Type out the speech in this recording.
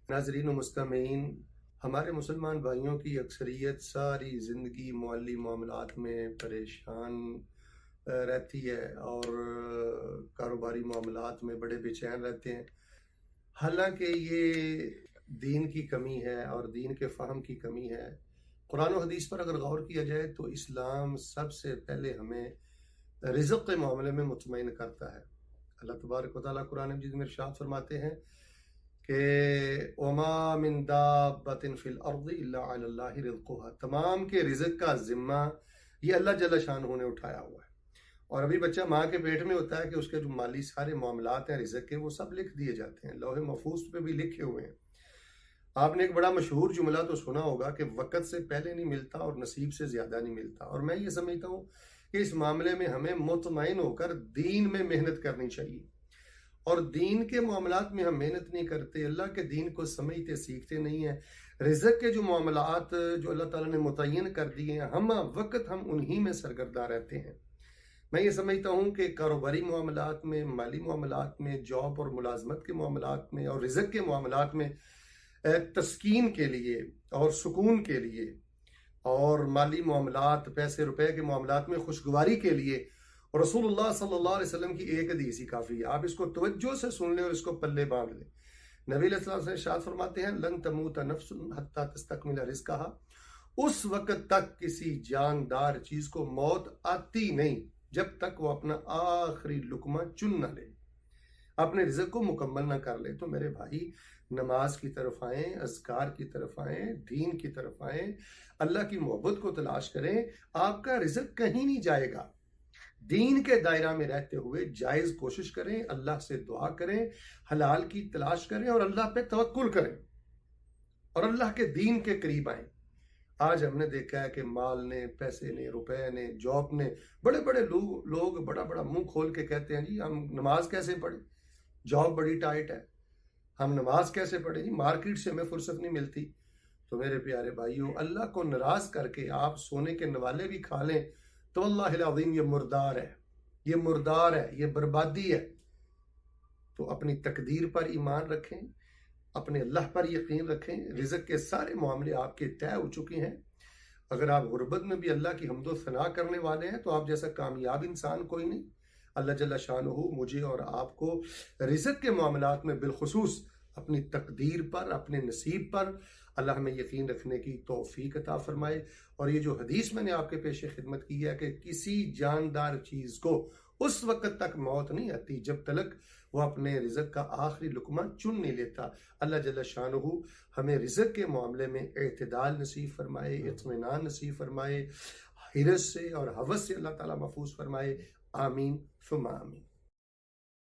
नाज़रीन व मुस्तमीन, हमारे मुसलमान भाइयों की अक्सरियत सारी ज़िंदगी माली मामलात में परेशान रहती है और कारोबारी मामलात में बड़े बेचैन रहते हैं। हालांकि ये दीन की कमी है और दीन के फ़हम की कमी है। कुरान और हदीस पर अगर गौर किया जाए तो इस्लाम सबसे पहले हमें रिज़्क़ के मामले में मुतमईन करता है। अल्लाह तबारक व तआला कुरान मजीद में इरशाद फरमाते हैं कि वमा मिन दाब्बतिन फिल अर्दि इल्ला अलल्लाहि रिज़्क़ुहा, तमाम के रिज़्क़ का ज़िम्मा ये अल्लाह जल्ल शानहू ने उठाया हुआ है। और अभी बच्चा माँ के पेट में होता है कि उसके जो माली सारे मामलात हैं रिज़्क़ के, वो सब लिख दिए जाते हैं, लौहे महफूज पे भी लिखे हुए हैं। आपने एक बड़ा मशहूर जुमला तो सुना होगा कि वक़्त से पहले नहीं मिलता और नसीब से ज़्यादा नहीं मिलता। और मैं ये समझता हूँ कि इस मामले में हमें मुतमईन होकर दीन में मेहनत करनी चाहिए। और दीन के मामलात में हम मेहनत नहीं करते, अल्लाह के दीन को समझते सीखते नहीं हैं। रिज़्क़ के जो मामलात जो अल्लाह ताला ने मुतय्यन कर दिए हैं, हम वक्त हम उन्हीं में सरगर्दा रहते हैं। मैं ये समझता हूँ कि कारोबारी मामलात में, माली मामलात में, जॉब और मुलाजमत के मामलात में और रिज़्क़ के मामलात में तस्कीन के लिए और सुकून के लिए और माली मामलात, पैसे रुपए के मामलात में खुशगवारी के लिए और रसूलुल्लाह सल्लल्लाहु अलैहि वसल्लम की एक हदीस ही काफ़ी है। आप इसको तवज्जो से सुन लें और इसको पल्ले बांध लें। नबी अलैहि सल्लल्लाहु अलैहि वसल्लम इरशाद फरमाते हैं, लन तमूत नफ्सुन हत्ता तस्तकमिल रिज़्क़हा, उस वक़्त तक किसी जानदार चीज़ को मौत आती नहीं जब तक वो अपना आखिरी लुकमा चुन न ले, अपने रिज़्क़ को मुकम्मल ना कर ले। तो मेरे भाई, नमाज की तरफ आएँ, अज़कार की तरफ आएँ, दीन की तरफ आएँ, अल्लाह की मोहब्बत को तलाश करें। आपका रिज़्क़ कहीं नहीं जाएगा। दीन के दायरा में रहते हुए जायज़ कोशिश करें, अल्लाह से दुआ करें, हलाल की तलाश करें और अल्लाह पे तवक्कुल करें और अल्लाह के दीन के करीब आएँ। आज हमने देखा है कि माल ने, पैसे ने, रुपए ने, जॉब ने, बड़े बड़े लोग बड़ा बड़ा मुंह खोल के कहते हैं, जी हम नमाज कैसे पढ़ें, जॉब बड़ी टाइट है, हम नमाज कैसे पढ़ें, जी मार्केट से हमें फुर्सत नहीं मिलती। तो मेरे प्यारे भाइयों, अल्लाह को नाराज़ करके आप सोने के नवाले भी खा लें तो अल्लाह अज़ीम ये मुर्दार है, ये मुर्दार है, ये बर्बादी है। तो अपनी तकदीर पर ईमान रखें, अपने अल्लाह पर यकीन रखें। रिज़्क़ के सारे मामले आपके तय हो चुके हैं। अगर आप गुर्बत में भी अल्लाह की हम्दो सना करने वाले हैं तो आप जैसा कामयाब इंसान कोई नहीं। अल्लाह जल्ल शानहू मुझे और आपको रिज़्क़ के मामलात में बिलखुसूस अपनी तकदीर पर, अपने नसीब पर अल्लाह हमें यकीन रखने की तौफीक अता फरमाए। और ये जो हदीस मैंने आपके पेश खिदमत की है कि किसी जानदार चीज़ को उस वक्त तक मौत नहीं आती जब तक वो अपने रिज़्क़ का आखिरी लुकमा चुन नहीं लेता। अल्लाह जल्ल शानहू हमें रिज़्क़ के मामले में एतदाल नसीब फरमाए, इत्मीनान नसीब फरमाए, हिरस से और हवस से अल्लाह ताला महफूज फरमाए। आमीन सुम्मा आमीन।